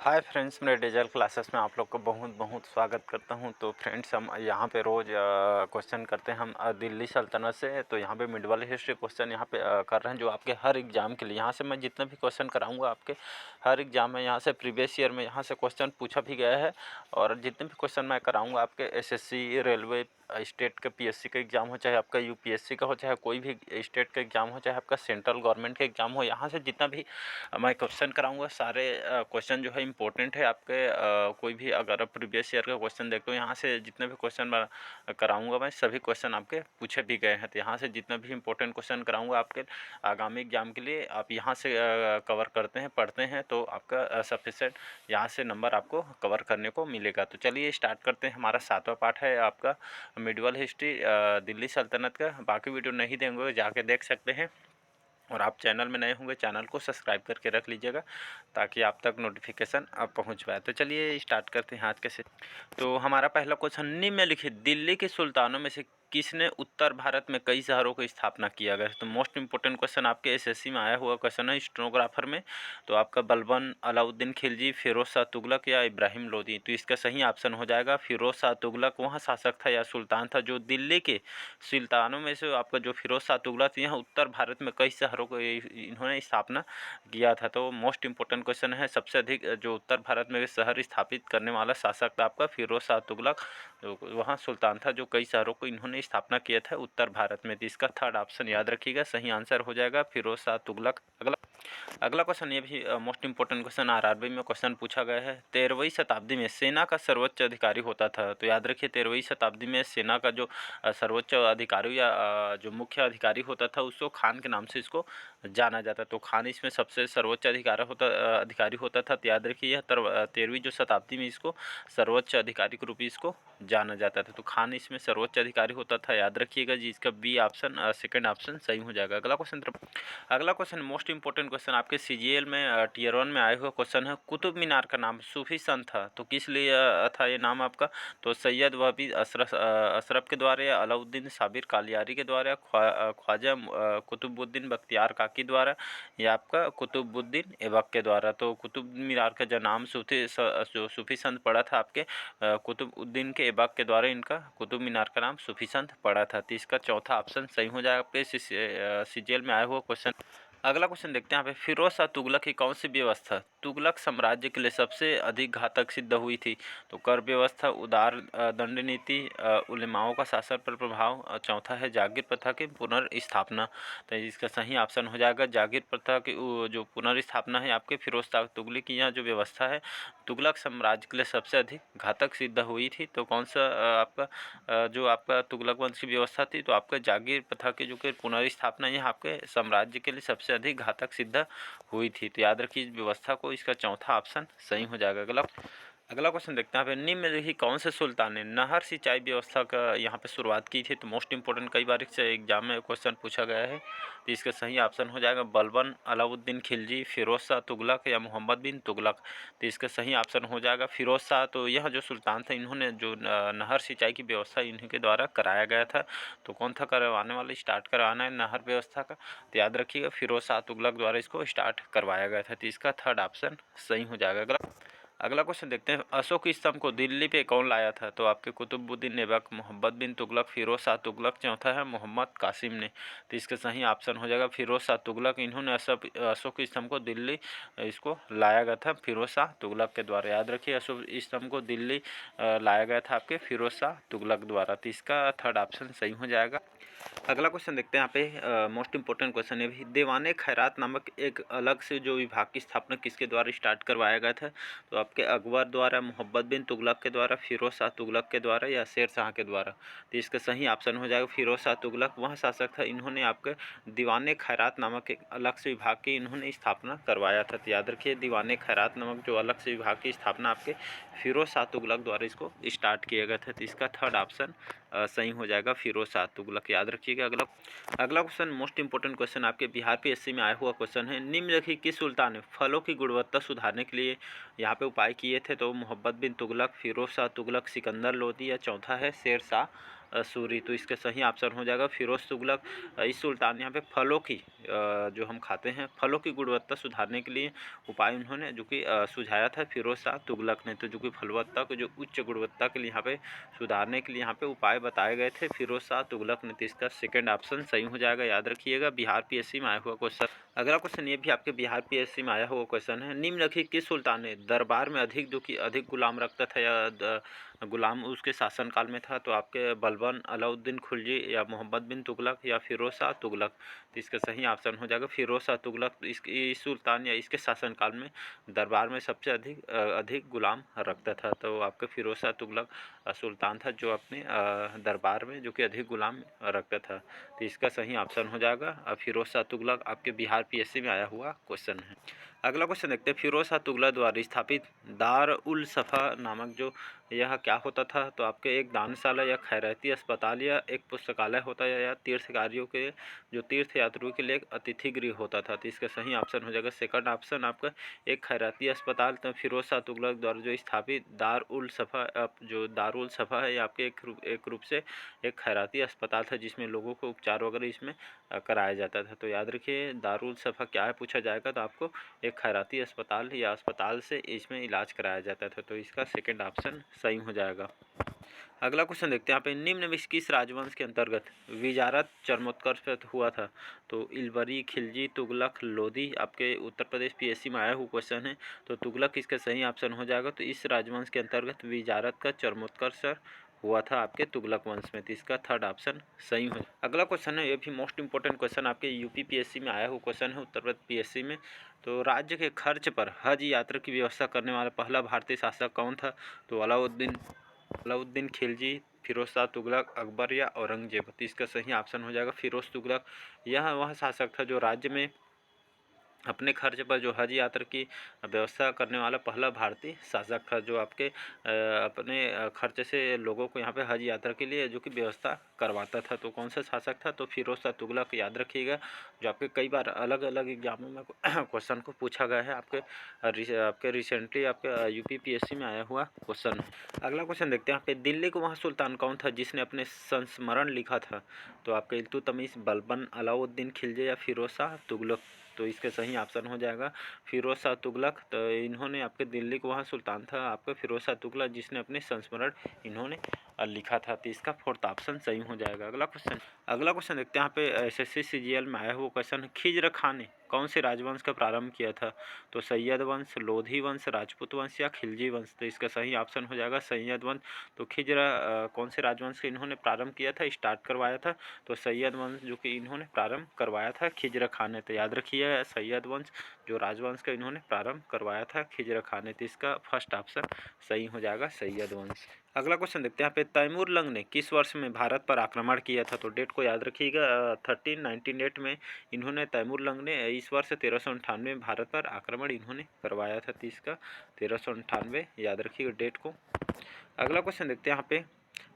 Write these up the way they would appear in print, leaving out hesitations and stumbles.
Hi friends, मेरे digital classes में आप लोग का बहुत बहुत स्वागत करता हूं। तो फ्रेंड्स, हम यहाँ पे रोज़ क्वेश्चन करते हैं हम दिल्ली सल्तनत से। तो यहाँ पे मिड वाले हिस्ट्री क्वेश्चन यहाँ पे कर रहे हैं, जो आपके हर एग्ज़ाम के लिए। यहाँ से मैं जितना भी क्वेश्चन कराऊंगा आपके हर एग्ज़ाम में, यहाँ से प्रीवियस ईयर में यहाँ से क्वेश्चन पूछा भी गया है। और जितने भी क्वेश्चन मैं कराऊँगा आपके एसएससी, रेलवे, स्टेट का पीएससी का एग्ज़ाम हो, चाहे आपका यूपीएससी का हो, चाहे कोई भी स्टेट का एग्ज़ाम हो, चाहे आपका सेंट्रल गवर्नमेंट का एग्ज़ाम हो, यहाँ से जितना भी मैं क्वेश्चन कराऊंगा सारे क्वेश्चन जो है इम्पोर्टेंट है आपके। कोई भी अगर आप प्रीवियस ईयर का क्वेश्चन देखते हो, यहाँ से जितने भी क्वेश्चन मैं कराऊंगा, मैं सभी क्वेश्चन आपके पूछे भी गए हैं। तो यहाँ से जितना भी इम्पोर्टेंट क्वेश्चन कराऊंगा आपके आगामी एग्जाम के लिए, आप यहाँ से कवर करते हैं, पढ़ते हैं, तो आपका सफिशेंट यहाँ से नंबर आपको कवर करने को मिलेगा। तो चलिए स्टार्ट करते हैं। हमारा 7वां पार्ट है आपका मिडिवल हिस्ट्री दिल्ली सल्तनत का। बाकी वीडियो नहीं देंगे, जाके देख सकते हैं। और आप चैनल में नए होंगे, चैनल को सब्सक्राइब करके रख लीजिएगा ताकि आप तक नोटिफिकेशन अब पहुंच पाए। तो चलिए स्टार्ट करते हैं आज के से। तो हमारा पहला क्वेश्चन, निम्नलिखित दिल्ली के सुल्तानों में से किसने उत्तर भारत में कई शहरों की स्थापना किया गया? तो मोस्ट इंपोर्टेंट क्वेश्चन आपके एसएससी में आया हुआ क्वेश्चन है स्टेनोग्राफर में। तो आपका बलबन, अलाउद्दीन खिलजी, फिरोज शाह तुगलक या इब्राहिम लोदी? तो इसका सही ऑप्शन हो जाएगा फिरोज शाह तुगलक। वहाँ शासक था या सुल्तान था जो दिल्ली के सुल्तानों में से आपका जो फिरोज शाह तुगलक, यहाँ उत्तर भारत में कई शहरों को इन्होंने स्थापना किया था। तो मोस्ट इंपोर्टेंट क्वेश्चन है, सबसे अधिक जो उत्तर भारत में शहर स्थापित करने वाला शासक था आपका फिरोज शाह तुगलक। वहाँ सुल्तान था जो कई शहरों को इन्होंने स्थापना किया था उत्तर भारत में। तो इसका थर्ड ऑप्शन याद रखिएगा, सही आंसर हो जाएगा फिरोज शाह तुगलक। अगला क्वेश्चन, ये भी मोस्ट इंपोर्टेंट क्वेश्चन आरआरबी में क्वेश्चन पूछा गया है। 13वीं शताब्दी में सेना का सर्वोच्च अधिकारी होता था। तो याद रखिए, 13वीं शताब्दी में सेना का जो सर्वोच्च अधिकारी या जो मुख्य अधिकारी होता था, उसको खान के नाम से इसको जाना जाता। तो खान इसमें सबसे सर्वोच्च अधिकारी होता था। तो याद रखिए, यह 13वीं जो शताब्दी में इसको सर्वोच्च अधिकारी के रूप में इसको जाना जाता था। तो खान इसमें सर्वोच्च अधिकारी होता था, याद रखिएगा जी। इसका बी ऑप्शन, सेकेंड ऑप्शन सही हो जाएगा। अगला क्वेश्चन मोस्ट इंपोर्टेंट क्वेश्चन आपके सीजीएल में टीयर 1 में आए हुए क्वेश्चन है। कुतुब मीनार का नाम सूफी संत था, तो किस लिए था ये नाम आपका? तो सैयद वहबी अशरफ के द्वारा, या अलाउद्दीन साबिर कालियारी के द्वारा, ख्वाजा कुतुबुद्दीन बख्तियार काकी द्वारा, या आपका कुतुबुद्दीन ऐबक के द्वारा? तो कुतुब मीनार का जो नाम जो सूफी संत पड़ा था आपके कुतुबुद्दीन के ऐबक के द्वारा, इनका कुतुब मीनार का नाम सूफी संत पड़ा था। तो इसका चौथा ऑप्शन सही हो जाएगा आपके सीजीएल में आया हुआ क्वेश्चन। अगला क्वेश्चन देखते हैं यहाँ पे, फिरोज शाह तुगलक की कौन सी व्यवस्था तुगलक साम्राज्य के लिए सबसे अधिक घातक सिद्ध हुई थी? तो कर व्यवस्था, उदार दंड नीति, उलेमाओं का शासन पर प्रभाव, चौथा है जागीर प्रथा की पुनर्स्थापना। तो इसका सही ऑप्शन हो जाएगा जागीर प्रथा की जो पुनर्स्थापना है आपके फिरोज शाह तुगलक की। यहाँ जो व्यवस्था है तुगलक साम्राज्य के लिए सबसे अधिक घातक सिद्ध हुई थी। तो कौन सा जो आपका तुगलक वंश की व्यवस्था थी? तो आपका जागीर प्रथा की जो कि पुनर्स्थापना यह आपके साम्राज्य के लिए सबसे अधिक घातक सिद्ध हुई थी। तो याद रखिए इस व्यवस्था को, इसका चौथा ऑप्शन सही हो जाएगा। अगला क्वेश्चन देखते हैं यहाँ पे, निम्नलिखित कौन से सुल्तान ने नहर सिंचाई व्यवस्था का यहाँ पे शुरुआत की थी? तो मोस्ट इंपोर्टेंट, कई बार इससे एग्जाम में क्वेश्चन पूछा गया है। तो इसका सही ऑप्शन हो जाएगा बलबन, अलाउद्दीन खिलजी, फिरोज शाह तुगलक या मोहम्मद बिन तुगलक? तो इसका सही ऑप्शन हो जाएगा फिरोज शाह। तो यह जो सुल्तान था, इन्होंने जो नहर सिंचाई की व्यवस्था इन्हीं के द्वारा कराया गया था। तो कौन था करवाने वाला, स्टार्ट करवाना है नहर व्यवस्था का? तो याद रखिएगा फिरोज शाह तुगलक द्वारा इसको स्टार्ट करवाया गया था। तो इसका थर्ड ऑप्शन सही हो जाएगा। अगला क्वेश्चन देखते हैं, अशोक स्तंभ को दिल्ली पे कौन लाया था? तो आपके कुतुबुद्दीन ऐबक, मोहम्मद बिन तुगलक, फिरोज शाह तुगलक, चौथा है मोहम्मद कासिम ने। तो इसका सही ऑप्शन हो जाएगा फिरोज शाह तुगलक। इन्होंने अशोक स्तंभ को दिल्ली इसको लाया गया था फिरोज शाह तुगलक के द्वारा। याद रखिए अशोक स्तंभ को दिल्ली लाया गया था आपके फिरोज शाह तुगलक द्वारा। तो इसका थर्ड ऑप्शन सही हो जाएगा। अगला क्वेश्चन देखते हैं यहाँ पे, मोस्ट इंपोर्टेंट क्वेश्चन है भी, दीवाने खैरात नामक एक अलग से जो विभाग की स्थापना किसके द्वारा स्टार्ट करवाया गया था? तो आपके अकबर द्वारा, मोहम्मद बिन तुगलक के द्वारा, फिरोज शाह तुगलक के द्वारा, या शेर शाह के द्वारा? तो इसका सही ऑप्शन हो जाएगा फिरोज शाह तुगलक। वह शासक था, इन्होंने आपके दीवाने खैरात नामक एक अलग से विभाग की इन्होंने स्थापना करवाया था। तो याद रखिए दीवाने खैरात नामक जो अलग से विभाग की स्थापना आपके फिरोज शाह तुगलक द्वारा इसको स्टार्ट किया गया था। तो इसका थर्ड ऑप्शन सही हो जाएगा फिरोज शाह तुगलक। याद रखिएगा। अगला क्वेश्चन मोस्ट इंपोर्टेंट क्वेश्चन आपके बिहार पीएससी में आया हुआ क्वेश्चन है, निम्नलिखित किस सुल्तान ने फलों की गुणवत्ता सुधारने के लिए यहाँ पे उपाय किए थे? तो मोहम्मद बिन तुगलक, फिरोज शाह तुगलक, सिकंदर लोदी, या चौथा है शेर शाह सूरी, तो इसका सही ऑप्शन हो जाएगा फिरोज तुगलक। इस सुल्तान यहाँ पे फलों की जो हम खाते हैं फलों की गुणवत्ता सुधारने के लिए उपाय उन्होंने जो कि सुझाया था फिरोज शाह तुगलक ने। तो जो कि फलवत्ता को जो उच्च गुणवत्ता के लिए यहाँ पे सुधारने के लिए यहाँ पे उपाय बताए गए थे फिरोज शाह तुगलक ने। तो इसका सेकंड ऑप्शन सही हो जाएगा, याद रखिएगा। बिहार पीएससी में आया हुआ क्वेश्चन। अगला क्वेश्चन ये भी आपके बिहार पीएससी में आया हुआ क्वेश्चन है। निम्नलिखित किस सुल्तान ने दरबार में अधिक जो कि अधिक गुलाम रखता था या गुलाम उसके शासनकाल में था? तो आपके बलबन, अलाउद्दीन खिलजी या मोहम्मद बिन तुगलक या फिरोज शाह तुगलक। तो इसका सही ऑप्शन हो जाएगा फिरोज शाह तुगलक। इस सुल्तान या इसके शासनकाल में दरबार में सबसे अधिक गुलाम रखता था। तो आपका फिरोज शाह तुगलक सुल्तान था जो अपने दरबार में जो कि अधिक गुलाम रखता था। तो इसका सही ऑप्शन हो जाएगा फिरोज शाह तुगलक। आपके बिहार पीएससी में आया हुआ क्वेश्चन है। अगला क्वेश्चन देखते हैं। फिरोज शाह तुगलक द्वारा स्थापित दार उल सफ़ा नामक जो यह क्या होता था? तो आपके एक दानशाला या खैराती अस्पताल या एक पुस्तकालय होता है या तीर्थयात्रियों के जो तीर्थयात्रियों के लिए एक अतिथि गृह होता था। तो इसका सही ऑप्शन हो जाएगा सेकंड ऑप्शन आपका एक खैराती अस्पताल। तो फिरोज शाह तुगलक द्वारा जो स्थापित दार उल सफ़ा जो दारुल सफ़ा है आपके एक रूप से एक खैराती अस्पताल था जिसमें लोगों को उपचार वगैरह इसमें कराया जाता था। तो याद रखिए दारुल सफ़ा क्या है पूछा जाएगा तो आपको एक खैराती अस्पताल या अस्पताल से इसमें इलाज कराया जाता था। तो इसका सेकंड ऑप्शन सही हो जाएगा। अगला क्वेश्चन देखते हैं यहाँ पे। निम्न में किस राजवंश के अंतर्गत विजारत चरमोत्कर्ष हुआ था? तो इलबरी, खिलजी, तुगलक, लोधी। आपके उत्तर प्रदेश पीएससी में आया हुआ क्वेश्चन है। तो तुगलक इसका सही ऑप्शन हो जाएगा। तो इस राजवंश के अंतर्गत विजारत का चरमोत्कर्ष हुआ था आपके तुगलक वंश में। तो इसका थर्ड ऑप्शन सही हो। अगला क्वेश्चन है ये भी मोस्ट इंपॉर्टेंट क्वेश्चन आपके यूपी पीएससी में आया हुआ क्वेश्चन है, उत्तर प्रदेश पीएससी में। तो राज्य के खर्च पर हज यात्रा की व्यवस्था करने वाला पहला भारतीय शासक कौन था? तो अलाउद्दीन खिलजी, फिरोज शाह तुगलक, अकबर या औरंगजेब। तो इसका सही ऑप्शन हो जाएगा फिरोज तुगलक। यह वह शासक था जो राज्य में अपने खर्च पर जो हज यात्रा की व्यवस्था करने वाला पहला भारतीय शासक था जो आपके अपने खर्च से लोगों को यहाँ पे हज यात्रा के लिए जो कि व्यवस्था करवाता था। तो कौन सा शासक था? तो फिरोज शाह तुगलक। याद रखिएगा जो आपके कई बार अलग अलग एग्जामों में क्वेश्चन को पूछा गया है। आपके रिसेंटली आपके यूपी पीएससी में आया हुआ क्वेश्चन है। अगला क्वेश्चन देखते हैं यहाँ पे। दिल्ली को वह सुल्तान कौन था जिसने अपने संस्मरण लिखा था? तो आपके इल्तुतमिश, बलबन, अलाउद्दीन खिलजी या फिरोज शाह तुगलक। तो इसका सही ऑप्शन हो जाएगा फिरोज शाह तुगलक। तो इन्होंने आपके दिल्ली को वहाँ सुल्तान था आपका फिरोज शाह तुगलक जिसने अपने संस्मरण इन्होंने लिखा था। तो इसका फोर्थ ऑप्शन सही हो जाएगा। अगला क्वेश्चन देखते हैं यहाँ पे एसएससी सीजीएल में आया हुआ क्वेश्चन। खिज्र खां ने कौन से राजवंश का प्रारंभ किया था? तो सैयद वंश, लोधी वंश, राजपूत वंश या खिलजी वंश। तो इसका सही ऑप्शन हो जाएगा सैयद वंश। तो खिज्र कौन से राजवंश का इन्होंने प्रारंभ किया था, स्टार्ट करवाया था? तो सैयद वंश जो कि इन्होंने प्रारंभ करवाया था खिज्र खां ने। तो याद रखिए सैयद वंश जो राजवंश का इन्होंने प्रारंभ करवाया था खिज्र खां ने। तो इसका फर्स्ट ऑप्शन सही हो जाएगा सैयद वंश। अगला क्वेश्चन देखते हैं यहाँ पे। तैमूर लंग ने किस वर्ष में भारत पर आक्रमण किया था? तो डेट को याद रखिएगा 1398 में इन्होंने तैमूर लंग ने इस वर्ष 1398 में भारत पर आक्रमण इन्होंने करवाया था। 30 का 1398 याद रखिएगा डेट को। अगला क्वेश्चन देखते हैं यहाँ पे।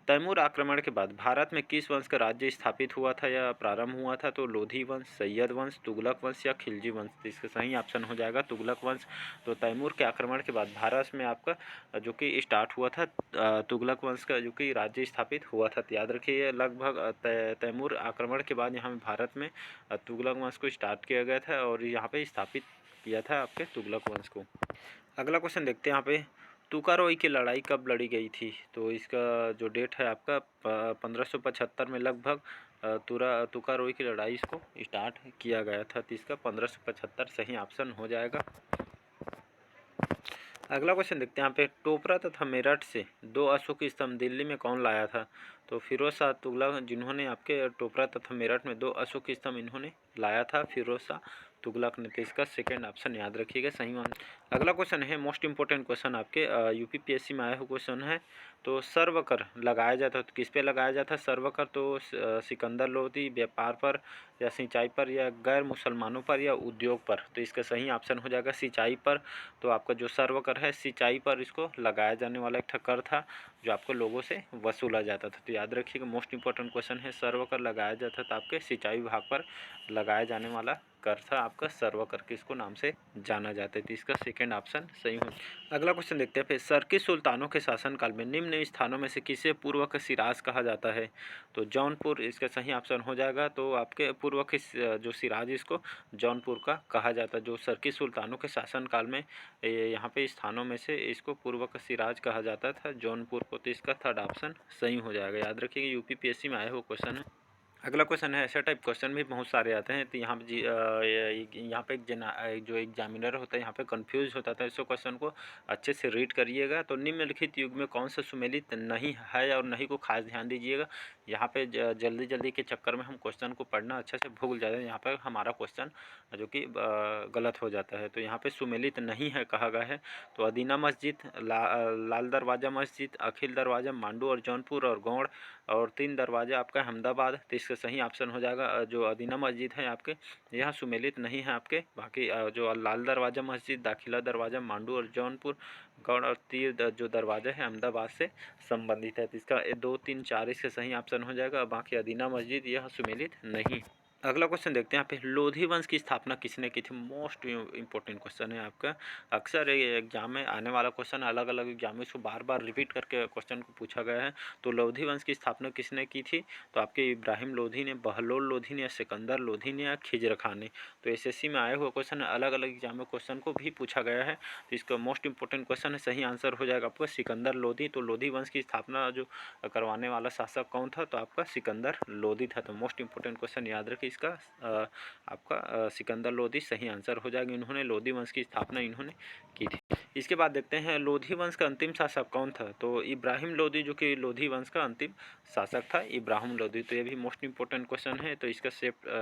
तैमूर आक्रमण के बाद भारत में किस वंश का राज्य स्थापित हुआ था या प्रारंभ हुआ था? तो लोधी वंश, सैयद वंश, तुगलक वंश या खिलजी वंश। तो इसका सही ऑप्शन हो जाएगा तुगलक वंश। तो तैमूर के आक्रमण के बाद भारत में आपका जो कि स्टार्ट हुआ था तुगलक वंश का जो कि राज्य स्थापित हुआ था। तो याद रखिए लगभग तैमूर आक्रमण के बाद यहाँ भारत में तुगलक वंश को स्टार्ट किया गया था और यहाँ पे स्थापित किया था आपके तुगलक वंश को। अगला क्वेश्चन देखते हैं यहाँ पे। तुकारोई की लड़ाई कब लड़ी गई थी? तो इसका जो डेट है आपका 1575 में लगभग तुकारोई की लड़ाई इसको स्टार्ट किया गया था। तो इसका 1575 सही ऑप्शन हो जाएगा। अगला क्वेश्चन देखते हैं यहाँ पे। टोपरा तथा मेरठ से 2 अशोक स्तंभ दिल्ली में कौन लाया था? तो फिरोज शाह तुगलक जिन्होंने आपके टोपरा तथा मेरठ में 2 अशोक स्तंभ इन्होंने लाया था फिरोज शाह तुगलक ने। तो इसका सेकंड ऑप्शन याद रखिएगा सही मान। अगला क्वेश्चन है मोस्ट इंपॉर्टेंट क्वेश्चन आपके यूपी पीएससी में आया हुआ क्वेश्चन है। तो सर्वकर लगाया जाता तो किस पे लगाया जाता? सर्वकर तो सिकंदर लोधी व्यापार पर या सिंचाई पर या गैर मुसलमानों पर या उद्योग पर। तो इसका सही ऑप्शन हो जाएगा सिंचाई पर। तो आपका जो सर्व कर है सिंचाई पर इसको लगाया जाने वाला एक कर था जो आपको लोगों से वसूला जाता था। तो याद रखिएगा मोस्ट इंपॉर्टेंट क्वेश्चन है, सर्व कर लगाया जाता था आपके सिंचाई विभाग पर लगाया जाने वाला कर था आपका सर्व कर के इसको नाम से जाना जाता है। तो इसका सेकंड ऑप्शन सही हो। अगला क्वेश्चन देखते हैं फिर, सर्की सुल्तानों के शासनकाल में निम्न स्थानों में से किसे पूर्व का सिराज कहा जाता है। तो जौनपुर इसका सही ऑप्शन हो जाएगा। तो आपके पूर्व के जो सिराज इसको जौनपुर का कहा जाता है। जो सर्की सुल्तानों के शासनकाल में यहाँ पे स्थानों में से इसको पूर्व का सिराज कहा जाता था जौनपुर को। तो इसका थर्ड ऑप्शन सही हो जाएगा। याद रखिएगा यूपीपीएससी में आया हुआ क्वेश्चन है। अगला क्वेश्चन है, ऐसा टाइप क्वेश्चन भी बहुत सारे आते हैं। तो यहाँ पे यहाँ पे जो एग्जामिनर होता है यहाँ पे कंफ्यूज होता था। इस क्वेश्चन को अच्छे से रीड करिएगा। तो निम्नलिखित युग में कौन सा सुमेलित नहीं है और नहीं को खास ध्यान दीजिएगा। यहाँ पे जल्दी जल्दी के चक्कर में हम क्वेश्चन को पढ़ना अच्छे से भूल जाते हैं। यहाँ पर हमारा क्वेश्चन जो कि गलत हो जाता है। तो यहाँ पे सुमेलित नहीं है कहा गया है। तो अदीना मस्जिद, लाल दरवाज़ा मस्जिद, अखिल दरवाज़ा, मांडू और जौनपुर और गौड़ और 3 दरवाज़ा आपका अहमदाबाद। तो इसका सही ऑप्शन हो जाएगा जो अदीना मस्जिद है आपके यहाँ सुमेलित नहीं है आपके। बाकी जो लाल दरवाज़ा मस्जिद, दाखिला दरवाज़ा, मांडू और जौनपुर, गौड़ और 3 जो दरवाज़ा है अहमदाबाद से संबंधित है। तो इसका 2, 3, 4 इसका सही ऑप्शन हो जाएगा। बाकी अदीना मस्जिद यह सुमेलित नहीं। अगला क्वेश्चन देखते हैं यहाँ पे, लोधी वंश की स्थापना किसने की थी। मोस्ट इंपॉर्टेंट क्वेश्चन है आपका। अक्सर एग्जाम में आने वाला क्वेश्चन, अलग अलग एग्जाम में इसको बार बार रिपीट करके क्वेश्चन को पूछा गया है। तो लोधी वंश की स्थापना किसने की थी। तो आपके इब्राहिम लोधी ने, बहलोल लोधी ने, या सिकंदर लोधी ने, या खिजर खान ने। तो एसएससी में आए हुए क्वेश्चन, अलग अलग एग्जाम में क्वेश्चन को भी पूछा गया है। तो इसका मोस्ट इंपॉर्टेंट क्वेश्चन है, सही आंसर हो जाएगा आपका सिकंदर लोधी। तो लोधी वंश की स्थापना जो करवाने वाला शासक कौन था। तो आपका सिकंदर लोधी था। तो मोस्ट इंपॉर्टेंट क्वेश्चन याद रखिए इसका आपका सिकंदर लोधी सही आंसर हो जाएगा। इन्होंने लोधी वंश की स्थापना इन्होंने की थी। इसके बाद देखते हैं लोधी वंश का अंतिम शासक कौन था। तो इब्राहिम लोधी जो कि लोधी वंश का अंतिम शासक था, इब्राहिम लोधी। तो ये भी मोस्ट इंपॉर्टेंट क्वेश्चन है। तो इसका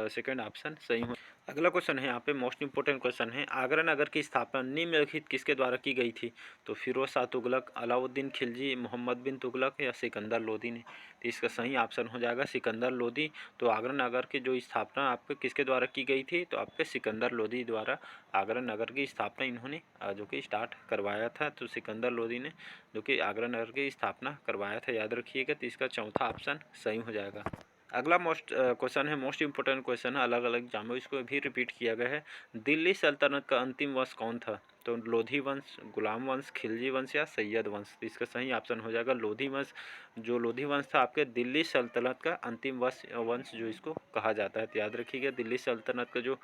सेकंड ऑप्शन सही हो। अगला क्वेश्चन है यहाँ पे मोस्ट इंपॉर्टेंट क्वेश्चन है, आगरा नगर की स्थापना निम्नलिखित किसके द्वारा की गई थी। तो फिरोज शाह तुगलक, अलाउद्दीन खिलजी, मोहम्मद बिन तुगलक, या सिकंदर लोधी ने। तो इसका सही ऑप्शन हो जाएगा सिकंदर लोधी। तो आगरा नगर की जो स्थापना आपके किसके द्वारा की गई थी। तो आपके सिकंदर लोधी द्वारा आगरा नगर की स्थापना इन्होंने जो कि स्टार्ट करवाया था। तो सिकंदर लोधी ने जो कि आगरा नगर की स्थापना करवाया था। याद रखिएगा। तो इसका चौथा ऑप्शन सही हो जाएगा। अगला मोस्ट क्वेश्चन है, मोस्ट इंपॉर्टेंट क्वेश्चन है, अलग अलग एग्जाम में इसको भी रिपीट किया गया है। दिल्ली सल्तनत का अंतिम वंश कौन था। तो लोधी वंश, गुलाम वंश, खिलजी वंश, या सैयद वंश। तो इसका सही ऑप्शन हो जाएगा लोधी वंश। जो लोधी वंश था आपके दिल्ली सल्तनत का अंतिम वंश जो इसको कहा जाता है। तो याद रखिएगा दिल्ली सल्तनत का जो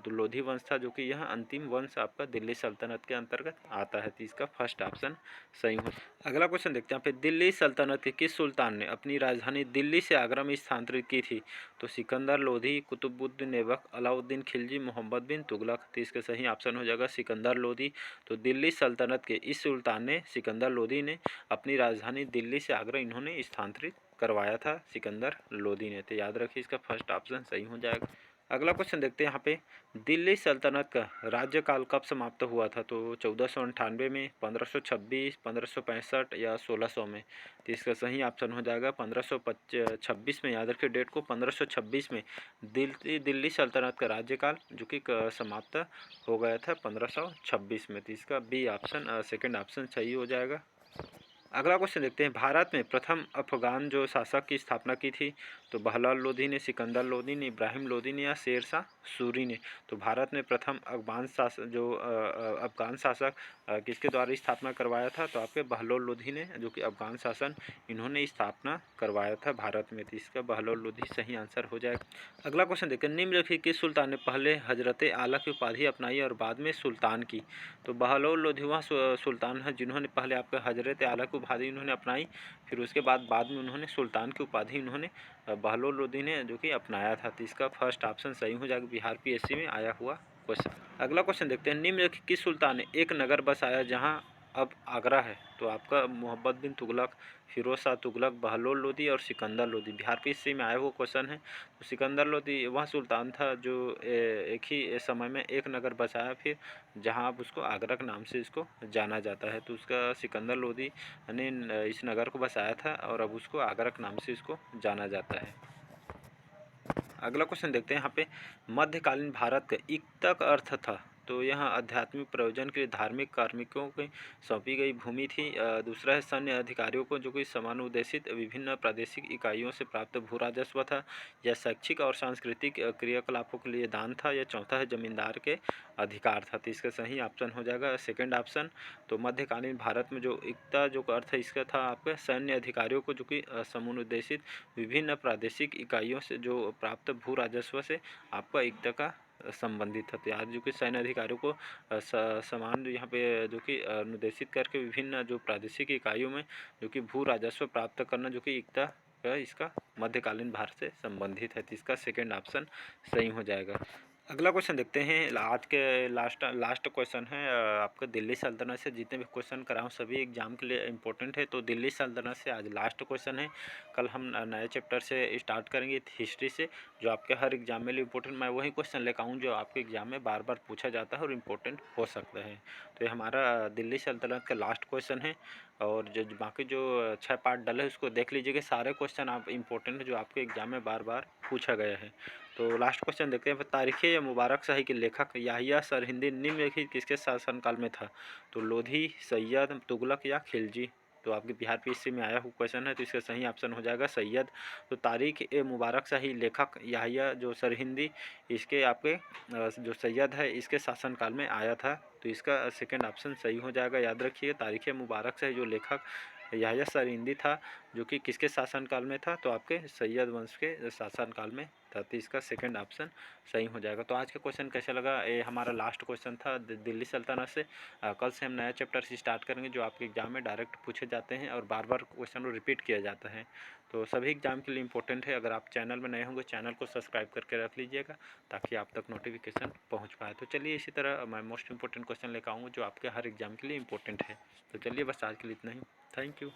लोधी वंश था जो कि यह अंतिम वंश आपका दिल्ली सल्तनत के अंतर्गत आता है। तो इसका फर्स्ट ऑप्शन सही हो। अगला क्वेश्चन देखते हैं, फिर दिल्ली सल्तनत के किस सुल्तान ने अपनी राजधानी दिल्ली से आगरा में स्थानांतरित की थी। तो सिकंदर लोधी, कुतुबुद्दीन ऐबक, अलाउद्दीन खिलजी, मोहम्मद बिन तुगलक। तो इसका सही ऑप्शन हो जाएगा सिकंदर लोधी। तो दिल्ली सल्तनत के इस सुल्तान ने, सिकंदर लोधी ने, अपनी राजधानी दिल्ली से आगरा इन्होंने स्थानांतरित करवाया था सिकंदर लोधी ने। तो याद रखिए इसका फर्स्ट ऑप्शन सही हो जाएगा। अगला क्वेश्चन देखते हैं यहाँ पे, दिल्ली सल्तनत का राज्यकाल कब समाप्त हुआ था। तो 1498 में, 1526, 1565 या 1600 में। तो इसका सही ऑप्शन हो जाएगा 1526 में। याद रखिए डेट को, 1526 में दिल्ली सल्तनत का राज्यकाल जो कि समाप्त हो गया था 1526 में। तो इसका बी ऑप्शन सेकेंड ऑप्शन सही हो जाएगा। अगला क्वेश्चन देखते हैं, भारत में प्रथम अफगान जो शासक की स्थापना की थी। तो बहलोल लोधी ने, सिकंदर लोधी ने, इब्राहिम लोधी ने, या शेर शाह सूरी ने। तो भारत में प्रथम अफगान शासक जो अफगान शासक किसके द्वारा स्थापना करवाया था। तो आपके बहलोल लोधी ने जो कि अफगान शासन इन्होंने स्थापना करवाया था भारत में। तो इसका बहलोल लोधी सही आंसर हो जाएगा। अगला क्वेश्चन देखते हैं, निम्नलिखित किस सुल्तान ने पहले हजरत आला की उपाधि अपनाई और बाद में सुल्तान की। तो बहलोल लोधी वह सुल्तान है जिन्होंने पहले आपका हजरत आला की उपाधि इन्होंने अपनाई, फिर उसके बाद में उन्होंने सुल्तान की उपाधि इन्होंने बहलोल लोधी ने जो कि अपनाया था। तो इसका फर्स्ट ऑप्शन सही हो जाएगा, बिहार पीएससी में आया हुआ क्वेश्चन। अगला क्वेश्चन देखते हैं, निम्नलिखित किस सुल्तान ने एक नगर बसाया जहां अब आगरा है। तो आपका मोहम्मद बिन तुगलक, फिरोज शाह तुगलक, बहलोल लोधी और सिकंदर लोधी। बिहार पीएससी में आया हुआ क्वेश्चन है। तो सिकंदर लोधी वह सुल्तान था जो एक ही समय में एक नगर बसाया, फिर जहां अब उसको आगरा के नाम से इसको जाना जाता है। तो उसका सिकंदर लोधी ने इस नगर को बसाया था और अब उसको आगरा के नाम से इसको जाना जाता है। अगला क्वेश्चन देखते हैं यहाँ पे, मध्यकालीन भारत का एकता का अर्थ था। तो यह आध्यात्मिक प्रयोजन के लिए धार्मिक कार्मिकों को सौंपी गई भूमि थी। दूसरा है सैन्य अधिकारियों को जो कि समानुदेशित विभिन्न प्रादेशिक इकाइयों से प्राप्त भू राजस्व था। यह शैक्षिक और सांस्कृतिक क्रियाकलापों के लिए दान था। यह चौथा है जमींदार के अधिकार था। तो इसका सही ऑप्शन हो जाएगा सेकंड ऑप्शन। तो मध्यकालीन भारत में जो एकता जो अर्थ है इसका था आपके सैन्य अधिकारियों को जो कि समनुदेशित विभिन्न प्रादेशिक इकाइयों से जो प्राप्त भू राजस्व से आपका एकता का संबंधित था। तो आज जो कि सैन्य अधिकारियों को समान यहाँ पे जो कि अनुदेशित करके विभिन्न जो प्रादेशिक इकाइयों में जो कि भू राजस्व प्राप्त करना जो कि एकता का इसका मध्यकालीन भारत से संबंधित है। तो इसका सेकेंड ऑप्शन सही हो जाएगा। अगला क्वेश्चन देखते हैं। आज के लास्ट क्वेश्चन है आपका दिल्ली सल्तनत से जितने भी क्वेश्चन कराऊँ सभी एग्जाम के लिए इंपॉर्टेंट है। तो दिल्ली सल्तनत से आज लास्ट क्वेश्चन है। कल हम नए चैप्टर से स्टार्ट करेंगे हिस्ट्री से, जो आपके हर एग्जाम में इंपॉर्टेंट। मैं वही क्वेश्चन लेकर आऊँ जो आपके एग्जाम में बार बार पूछा जाता है और इम्पोर्टेंट हो सकता है। तो ये हमारा दिल्ली सल्तनत का लास्ट क्वेश्चन है। और जो बाकी जो 6 पार्ट डले है उसको देख लीजिएगा। सारे क्वेश्चन आप इंपॉर्टेंट जो आपके एग्जाम में बार बार पूछा गया है। तो लास्ट क्वेश्चन देखते हैं। तारीख़ मुबारक शाही के लेखक याहिया सरहिंदी निम्नलिखित किसके शासनकाल में था? तो लोधी, सैयद, तुगलक या खिलजी। तो आपके बिहार पीएससी में आया हुआ क्वेश्चन है। तो इसका सही ऑप्शन हो जाएगा सैयद। तो तारीख़ मुबारक शाही लेखक याहिया जो सरहिंदी इसके आपके जो सैयद है इसके शासनकाल में आया था। तो इसका सेकंड ऑप्शन सही हो जाएगा। याद रखिए तारीख़ मुबारक शाही जो लेखक याहिया सरहिंदी था जो कि किसके शासनकाल में था? तो आपके सैयद वंश के शासनकाल में था। तो इसका सेकंड ऑप्शन सही हो जाएगा। तो आज का क्वेश्चन कैसा लगा? ये हमारा लास्ट क्वेश्चन था दिल्ली सल्तनत से। कल से हम नया चैप्टर से स्टार्ट करेंगे जो आपके एग्जाम में डायरेक्ट पूछे जाते हैं और बार बार क्वेश्चन को रिपीट किया जाता है। तो सभी एग्जाम के लिए इंपॉर्टेंट है। अगर आप चैनल में नए होंगे चैनल को सब्सक्राइब करके रख लीजिएगा ताकि आप तक नोटिफिकेशन पहुँच पाए। तो चलिए इसी तरह मैं मोस्ट इंपॉर्टेंट क्वेश्चन लेकर आऊँगा जो आपके हर एग्जाम के लिए इंपॉर्टेंट है। तो चलिए बस आज के लिए इतना ही। Thank you.